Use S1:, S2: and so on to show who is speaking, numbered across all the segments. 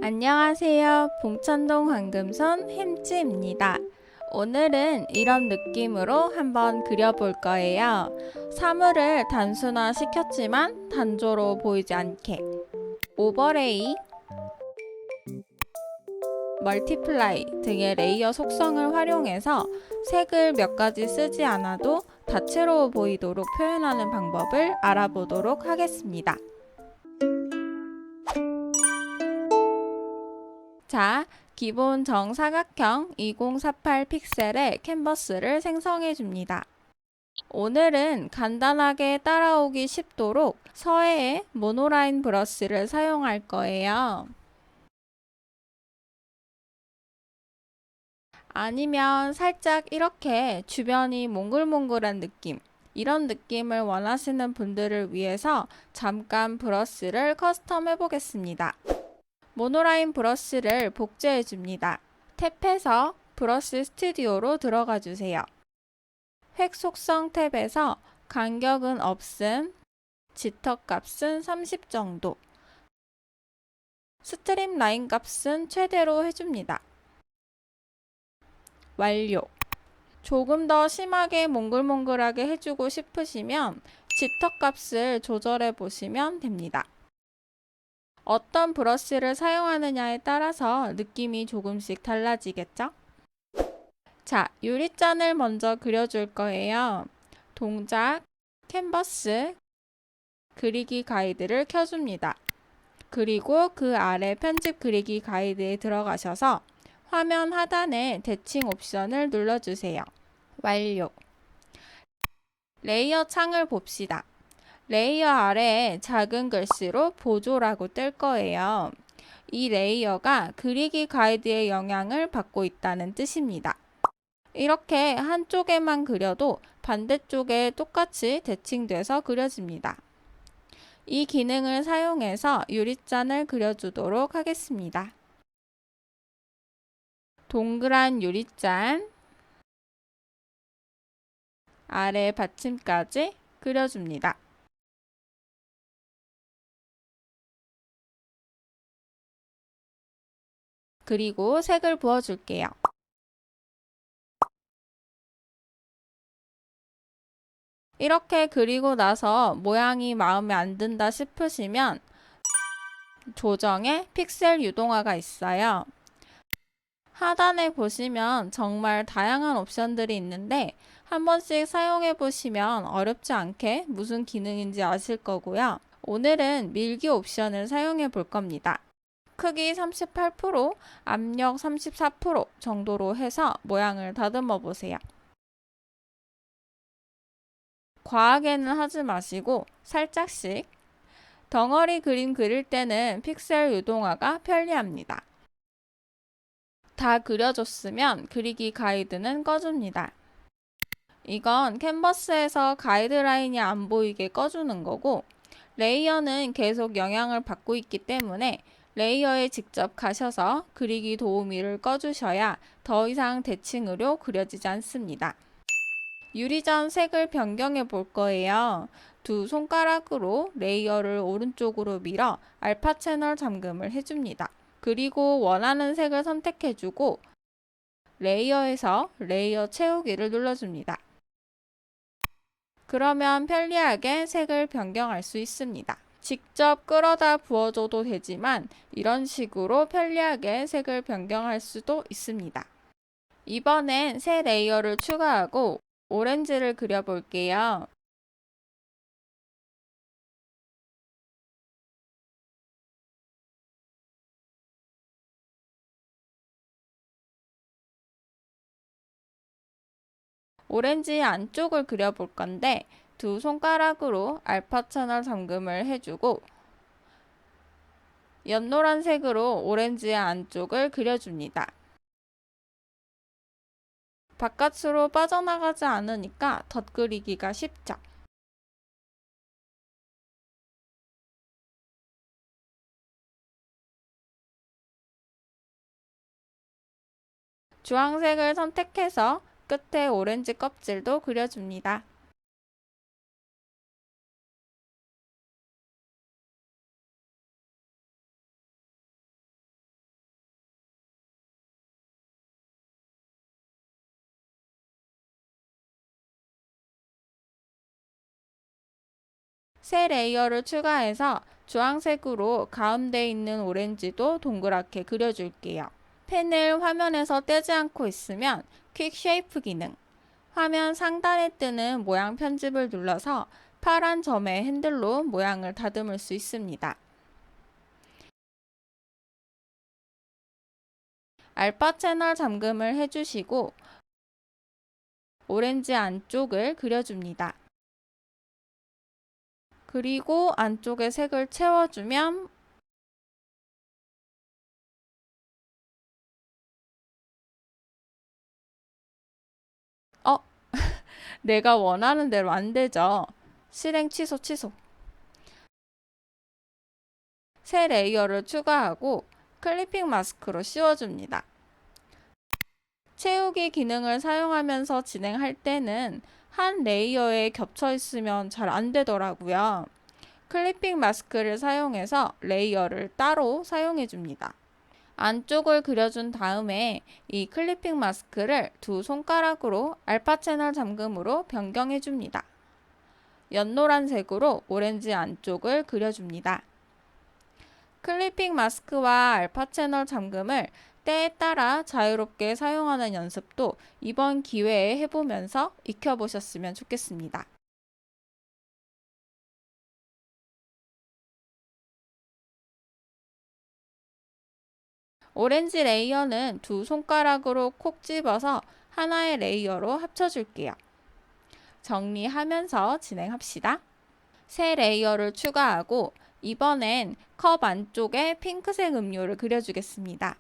S1: 안녕하세요. 봉천동 황금손 햄찌입니다. 오늘은 이런 느낌으로 한번 그려볼 거예요. 사물을 단순화시켰지만 단조로 보이지 않게 오버레이, 멀티플라이 등의 레이어 속성을 활용해서 색을 몇 가지 쓰지 않아도 다채로워 보이도록 표현하는 방법을 알아보도록 하겠습니다. 자, 기본 정사각형 2048 픽셀의 캔버스를 생성해 줍니다. 오늘은 간단하게 따라오기 쉽도록 서해의 모노라인 브러쉬를 사용할 거예요. 아니면 살짝 이렇게 주변이 몽글몽글한 느낌, 이런 느낌을 원하시는 분들을 위해서 잠깐 브러쉬를 커스텀 해보겠습니다. 모노라인 브러쉬를 복제해 줍니다. 탭에서 브러쉬 스튜디오로 들어가 주세요. 획 속성 탭에서 간격은 없음, 지터 값은 30 정도, 스트림 라인 값은 최대로 해줍니다. 완료. 조금 더 심하게 몽글몽글하게 해주고 싶으시면 지터 값을 조절해 보시면 됩니다. 어떤 브러쉬를 사용하느냐에 따라서 느낌이 조금씩 달라지겠죠? 자, 유리잔을 먼저 그려줄 거예요. 동작, 캔버스, 그리기 가이드를 켜줍니다. 그리고 그 아래 편집 그리기 가이드에 들어가셔서 화면 하단에 대칭 옵션을 눌러주세요. 완료. 레이어 창을 봅시다. 레이어 아래에 작은 글씨로 보조라고 뜰 거예요. 이 레이어가 그리기 가이드의 영향을 받고 있다는 뜻입니다. 이렇게 한쪽에만 그려도 반대쪽에 똑같이 대칭돼서 그려집니다. 이 기능을 사용해서 유리잔을 그려주도록 하겠습니다. 동그란 유리잔, 아래 받침까지 그려줍니다. 그리고 색을 부어줄게요. 이렇게 그리고 나서 모양이 마음에 안 든다 싶으시면 조정에 픽셀 유동화가 있어요. 하단에 보시면 정말 다양한 옵션들이 있는데 한 번씩 사용해 보시면 어렵지 않게 무슨 기능인지 아실 거고요. 오늘은 밀기 옵션을 사용해 볼 겁니다. 크기 38%, 압력 34% 정도로 해서 모양을 다듬어 보세요. 과하게는 하지 마시고 살짝씩. 덩어리 그림 그릴 때는 픽셀 유동화가 편리합니다. 다 그려줬으면 그리기 가이드는 꺼줍니다. 이건 캔버스에서 가이드라인이 안 보이게 꺼주는 거고, 레이어는 계속 영향을 받고 있기 때문에 레이어에 직접 가셔서 그리기 도우미를 꺼주셔야 더 이상 대칭으로 그려지지 않습니다. 유리잔 색을 변경해 볼 거예요. 두 손가락으로 레이어를 오른쪽으로 밀어 알파 채널 잠금을 해줍니다. 그리고 원하는 색을 선택해주고 레이어에서 레이어 채우기를 눌러줍니다. 그러면 편리하게 색을 변경할 수 있습니다. 직접 끌어다 부어줘도 되지만 이런 식으로 편리하게 색을 변경할 수도 있습니다. 이번엔 새 레이어를 추가하고 오렌지를 그려볼게요. 오렌지 안쪽을 그려볼 건데 두 손가락으로 알파 채널 잠금을 해주고 연노란색으로 오렌지의 안쪽을 그려줍니다. 바깥으로 빠져나가지 않으니까 덧그리기가 쉽죠. 주황색을 선택해서 끝에 오렌지 껍질도 그려줍니다. 새 레이어를 추가해서 주황색으로 가운데 있는 오렌지도 동그랗게 그려줄게요. 펜을 화면에서 떼지 않고 있으면 퀵 쉐이프 기능, 화면 상단에 뜨는 모양 편집을 눌러서 파란 점의 핸들로 모양을 다듬을 수 있습니다. 알파 채널 잠금을 해주시고 오렌지 안쪽을 그려줍니다. 그리고 안쪽에 색을 채워주면 내가 원하는 대로 안 되죠. 실행 취소. 새 레이어를 추가하고 클리핑 마스크로 씌워줍니다. 채우기 기능을 사용하면서 진행할 때는 한 레이어에 겹쳐 있으면 잘 안 되더라고요. 클리핑 마스크를 사용해서 레이어를 따로 사용해 줍니다. 안쪽을 그려준 다음에 이 클리핑 마스크를 두 손가락으로 알파 채널 잠금으로 변경해 줍니다. 연노란색으로 오렌지 안쪽을 그려줍니다. 클리핑 마스크와 알파 채널 잠금을 때에 따라 자유롭게 사용하는 연습도 이번 기회에 해보면서 익혀보셨으면 좋겠습니다. 오렌지 레이어는 두 손가락으로 콕 집어서 하나의 레이어로 합쳐줄게요. 정리하면서 진행합시다. 새 레이어를 추가하고 이번엔 컵 안쪽에 핑크색 음료를 그려주겠습니다.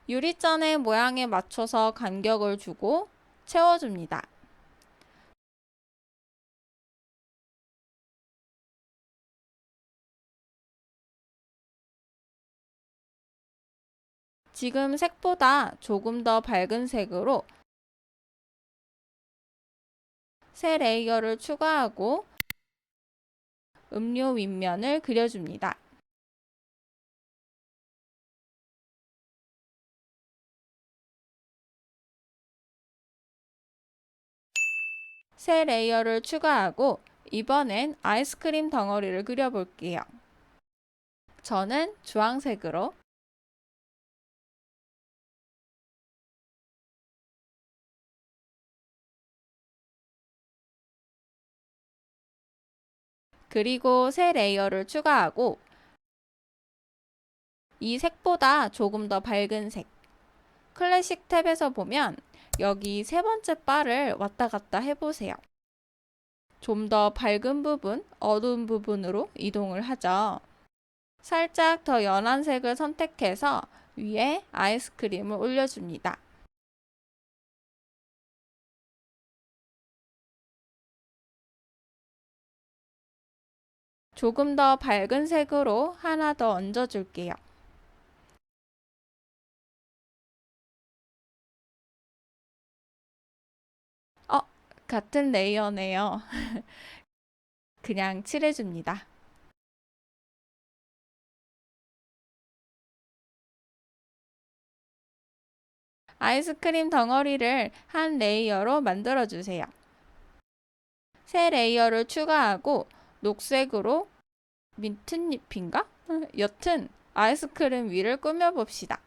S1: 유리잔의 모양에 맞춰서 간격을 주고 채워줍니다. 지금 색보다 조금 더 밝은 색으로 새 레이어를 추가하고 음료 윗면을 그려줍니다. 새 레이어를 추가하고 이번엔 아이스크림 덩어리를 그려볼게요. 저는 주황색으로 그리고 새 레이어를 추가하고 이 색보다 조금 더 밝은 색 클래식 탭에서 보면 여기 세 번째 바를 왔다 갔다 해보세요. 좀 더 밝은 부분, 어두운 부분으로 이동을 하죠. 살짝 더 연한 색을 선택해서 위에 아이스크림을 올려줍니다. 조금 더 밝은 색으로 하나 더 얹어줄게요. 어, 같은 레이어네요. 그냥 칠해줍니다. 아이스크림 덩어리를 한 레이어로 만들어주세요. 새 레이어를 추가하고 녹색으로 민트잎인가? 여튼 아이스크림 위를 꾸며봅시다.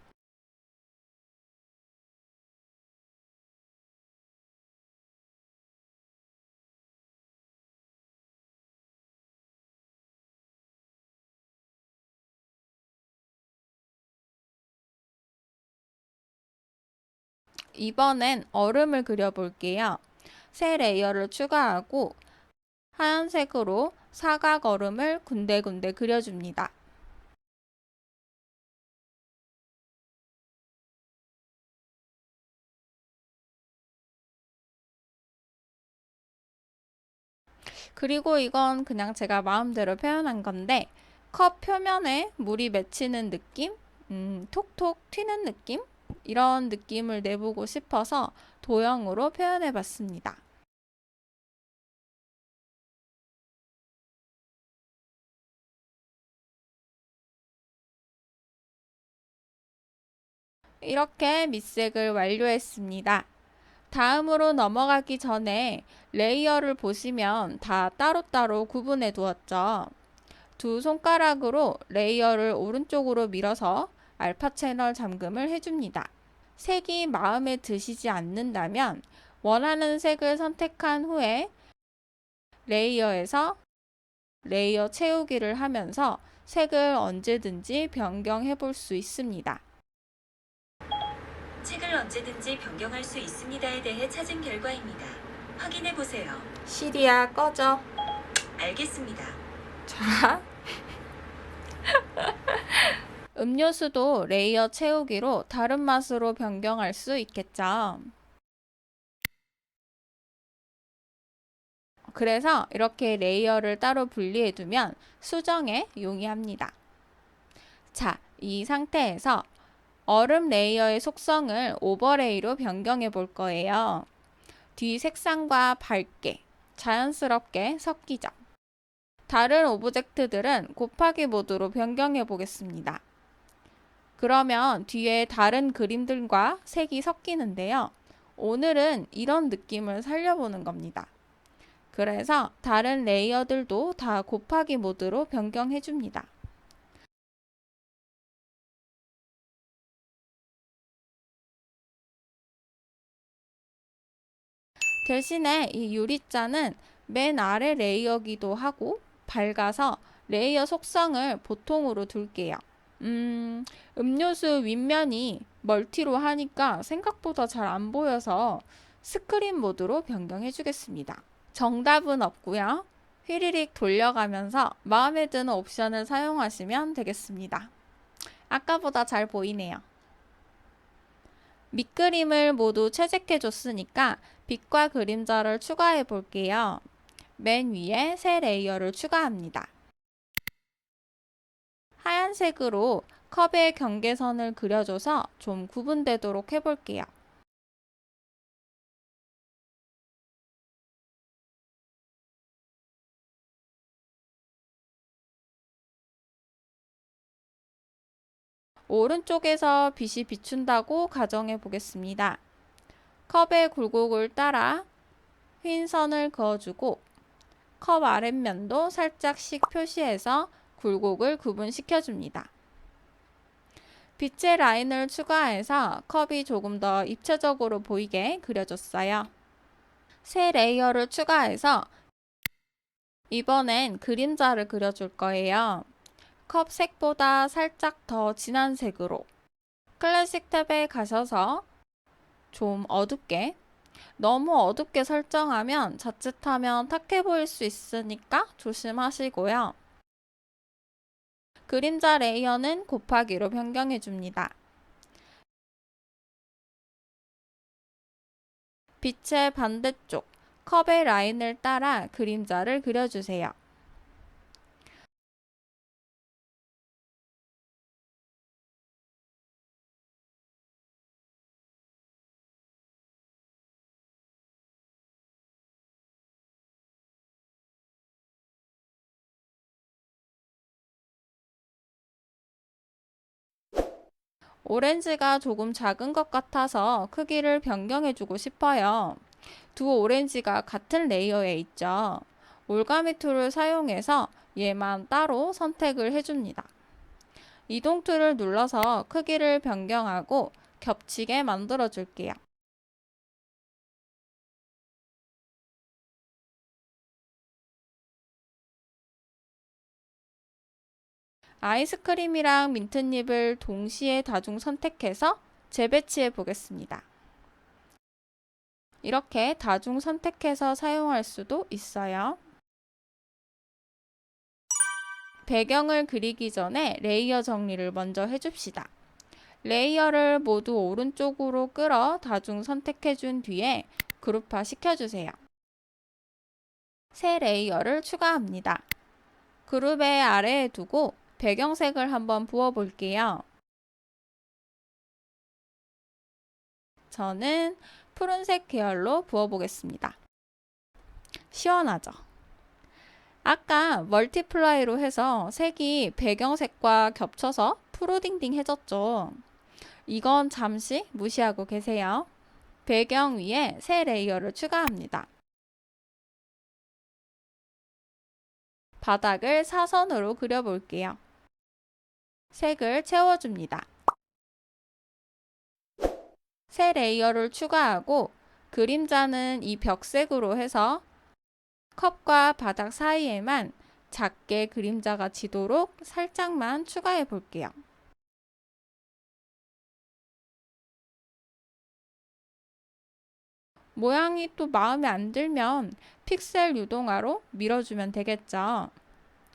S1: 이번엔 얼음을 그려볼게요. 새 레이어를 추가하고 하얀색으로 사각 얼음을 군데군데 그려줍니다. 그리고 이건 그냥 제가 마음대로 표현한 건데 컵 표면에 물이 맺히는 느낌? 톡톡 튀는 느낌? 이런 느낌을 내보고 싶어서 도형으로 표현해 봤습니다. 이렇게 밑색을 완료했습니다. 다음으로 넘어가기 전에 레이어를 보시면 다 따로따로 구분해 두었죠. 두 손가락으로 레이어를 오른쪽으로 밀어서 알파 채널 잠금을 해줍니다. 색이 마음에 드시지 않는다면 원하는 색을 선택한 후에 레이어에서 레이어 채우기를 하면서 색을 언제든지 변경해 볼 수 있습니다.
S2: 색을 언제든지 변경할 수 있습니다에 대해 찾은 결과입니다. 확인해 보세요.
S1: 시리야 꺼져.
S2: 알겠습니다.
S1: 자. 음료수도 레이어 채우기로 다른 맛으로 변경할 수 있겠죠. 그래서 이렇게 레이어를 따로 분리해 두면 수정에 용이합니다. 자, 이 상태에서 얼음 레이어의 속성을 오버레이로 변경해 볼 거예요. 뒤 색상과 밝게, 자연스럽게 섞이죠. 다른 오브젝트들은 곱하기 모드로 변경해 보겠습니다. 그러면 뒤에 다른 그림들과 색이 섞이는데요. 오늘은 이런 느낌을 살려보는 겁니다. 그래서 다른 레이어들도 다 곱하기 모드로 변경해 줍니다. 대신에 이 유리잔은 맨 아래 레이어기도 하고 밝아서 레이어 속성을 보통으로 둘게요. 음료수 윗면이 멀티로 하니까 생각보다 잘 안 보여서 스크린 모드로 변경해 주겠습니다. 정답은 없고요. 휘리릭 돌려가면서 마음에 드는 옵션을 사용하시면 되겠습니다. 아까보다 잘 보이네요. 밑그림을 모두 채색해 줬으니까 빛과 그림자를 추가해 볼게요. 맨 위에 새 레이어를 추가합니다. 하얀색으로 컵의 경계선을 그려줘서 좀 구분되도록 해볼게요. 오른쪽에서 빛이 비춘다고 가정해 보겠습니다. 컵의 굴곡을 따라 흰 선을 그어주고 컵 아랫면도 살짝씩 표시해서 굴곡을 구분시켜줍니다. 빛의 라인을 추가해서 컵이 조금 더 입체적으로 보이게 그려줬어요. 새 레이어를 추가해서 이번엔 그림자를 그려줄 거예요. 컵 색보다 살짝 더 진한 색으로 클래식 탭에 가셔서 좀 어둡게, 너무 어둡게 설정하면 자칫하면 탁해 보일 수 있으니까 조심하시고요. 그림자 레이어는 곱하기로 변경해 줍니다. 빛의 반대쪽 컵의 라인을 따라 그림자를 그려주세요. 오렌지가 조금 작은 것 같아서 크기를 변경해 주고 싶어요. 두 오렌지가 같은 레이어에 있죠. 올가미 툴을 사용해서 얘만 따로 선택을 해줍니다. 이동 툴을 눌러서 크기를 변경하고 겹치게 만들어 줄게요. 아이스크림이랑 민트잎을 동시에 다중 선택해서 재배치해 보겠습니다. 이렇게 다중 선택해서 사용할 수도 있어요. 배경을 그리기 전에 레이어 정리를 먼저 해줍시다. 레이어를 모두 오른쪽으로 끌어 다중 선택해 준 뒤에 그룹화 시켜주세요. 새 레이어를 추가합니다. 그룹의 아래에 두고 배경색을 한번 부어 볼게요. 저는 푸른색 계열로 부어 보겠습니다. 시원하죠? 아까 멀티플라이로 해서 색이 배경색과 겹쳐서 푸르딩딩해졌죠. 이건 잠시 무시하고 계세요. 배경 위에 새 레이어를 추가합니다. 바닥을 사선으로 그려볼게요. 색을 채워줍니다. 새 레이어를 추가하고 그림자는 이 벽색으로 해서 컵과 바닥 사이에만 작게 그림자가 지도록 살짝만 추가해 볼게요. 모양이 또 마음에 안 들면 픽셀 유동화로 밀어주면 되겠죠.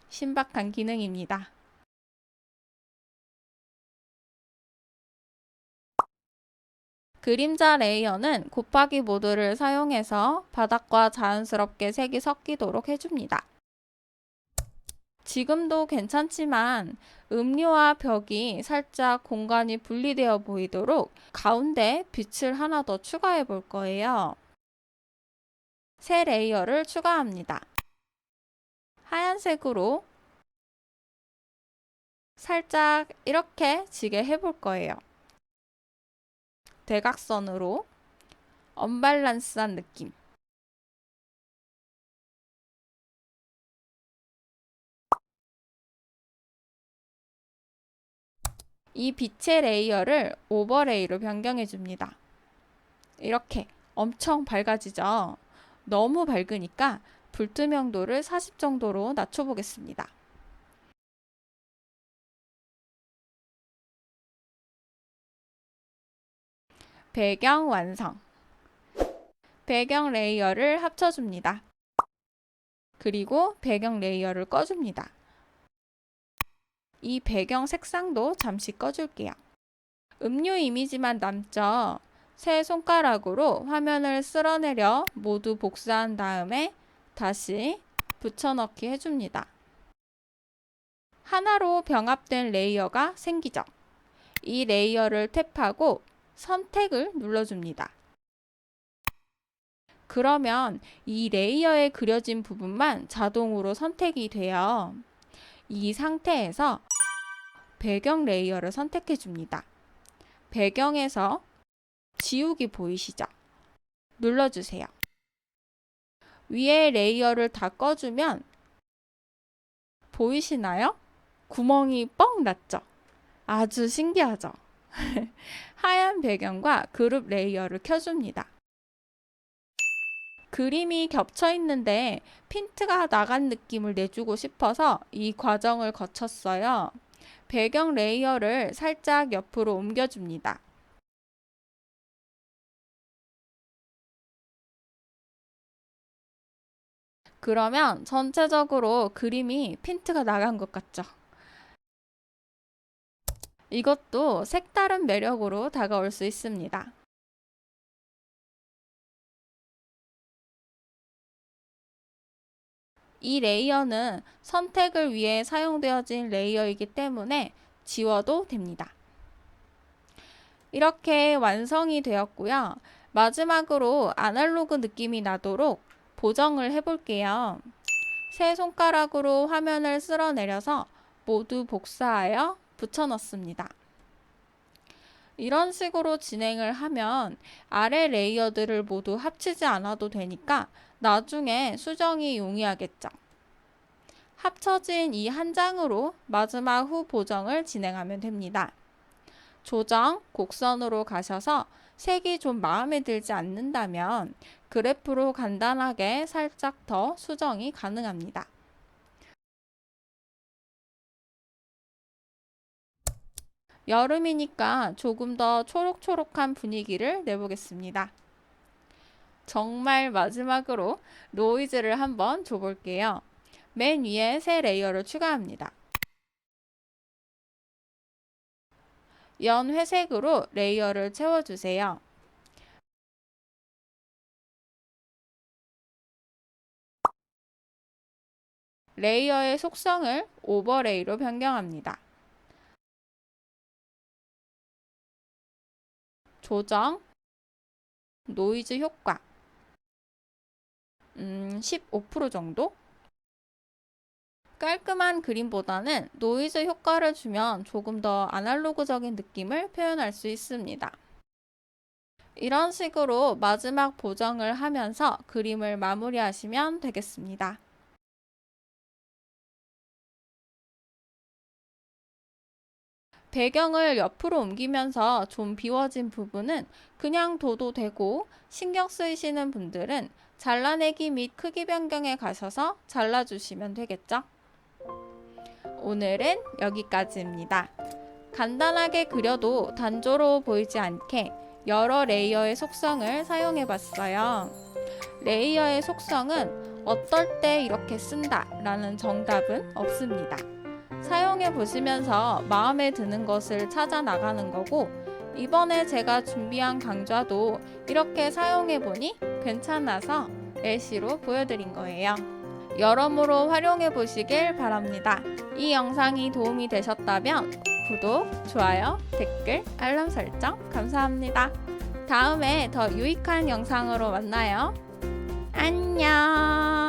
S1: 신박한 기능입니다. 그림자 레이어는 곱하기 모드를 사용해서 바닥과 자연스럽게 색이 섞이도록 해줍니다. 지금도 괜찮지만 음료와 벽이 살짝 공간이 분리되어 보이도록 가운데 빛을 하나 더 추가해 볼 거예요. 새 레이어를 추가합니다. 하얀색으로 살짝 이렇게 지게 해볼 거예요. 대각선으로 언밸런스한 느낌. 이 빛의 레이어를 오버레이로 변경해 줍니다. 이렇게 엄청 밝아지죠? 너무 밝으니까 불투명도를 40 정도로 낮춰보겠습니다. 배경 완성. 배경 레이어를 합쳐줍니다. 그리고 배경 레이어를 꺼줍니다. 이 배경 색상도 잠시 꺼줄게요. 음료 이미지만 남죠? 새 손가락으로 화면을 쓸어내려 모두 복사한 다음에 다시 붙여넣기 해줍니다. 하나로 병합된 레이어가 생기죠? 이 레이어를 탭하고 선택을 눌러줍니다. 그러면 이 레이어에 그려진 부분만 자동으로 선택이 돼요. 이 상태에서 배경 레이어를 선택해 줍니다. 배경에서 지우기 보이시죠? 눌러주세요. 위에 레이어를 다 꺼주면 보이시나요? 구멍이 뻥 났죠? 아주 신기하죠? 하얀 배경과 그룹 레이어를 켜줍니다. 그림이 겹쳐 있는데 핀트가 나간 느낌을 내주고 싶어서 이 과정을 거쳤어요. 배경 레이어를 살짝 옆으로 옮겨줍니다. 그러면 전체적으로 그림이 핀트가 나간 것 같죠? 이것도 색다른 매력으로 다가올 수 있습니다. 이 레이어는 선택을 위해 사용되어진 레이어이기 때문에 지워도 됩니다. 이렇게 완성이 되었고요. 마지막으로 아날로그 느낌이 나도록 보정을 해볼게요. 새 손가락으로 화면을 쓸어내려서 모두 복사하여 붙여넣습니다. 이런 식으로 진행을 하면 아래 레이어들을 모두 합치지 않아도 되니까 나중에 수정이 용이하겠죠. 합쳐진 이 한 장으로 마지막 후 보정을 진행하면 됩니다. 조정, 곡선으로 가셔서 색이 좀 마음에 들지 않는다면 그래프로 간단하게 살짝 더 수정이 가능합니다. 여름이니까 조금 더 초록초록한 분위기를 내보겠습니다. 정말 마지막으로 노이즈를 한번 줘볼게요. 맨 위에 새 레이어를 추가합니다. 연 회색으로 레이어를 채워주세요. 레이어의 속성을 오버레이로 변경합니다. 조정, 노이즈 효과 15% 정도? 깔끔한 그림보다는 노이즈 효과를 주면 조금 더 아날로그적인 느낌을 표현할 수 있습니다. 이런 식으로 마지막 보정을 하면서 그림을 마무리하시면 되겠습니다. 배경을 옆으로 옮기면서 좀 비워진 부분은 그냥 둬도 되고, 신경 쓰이시는 분들은 잘라내기 및 크기 변경에 가셔서 잘라주시면 되겠죠? 오늘은 여기까지입니다. 간단하게 그려도 단조로워 보이지 않게 여러 레이어의 속성을 사용해 봤어요. 레이어의 속성은 어떨 때 이렇게 쓴다 라는 정답은 없습니다. 사용해 보시면서 마음에 드는 것을 찾아 나가는 거고, 이번에 제가 준비한 강좌도 이렇게 사용해 보니 괜찮아서 예시로 보여드린 거예요. 여러모로 활용해 보시길 바랍니다. 이 영상이 도움이 되셨다면 구독, 좋아요, 댓글, 알람 설정 감사합니다. 다음에 더 유익한 영상으로 만나요. 안녕.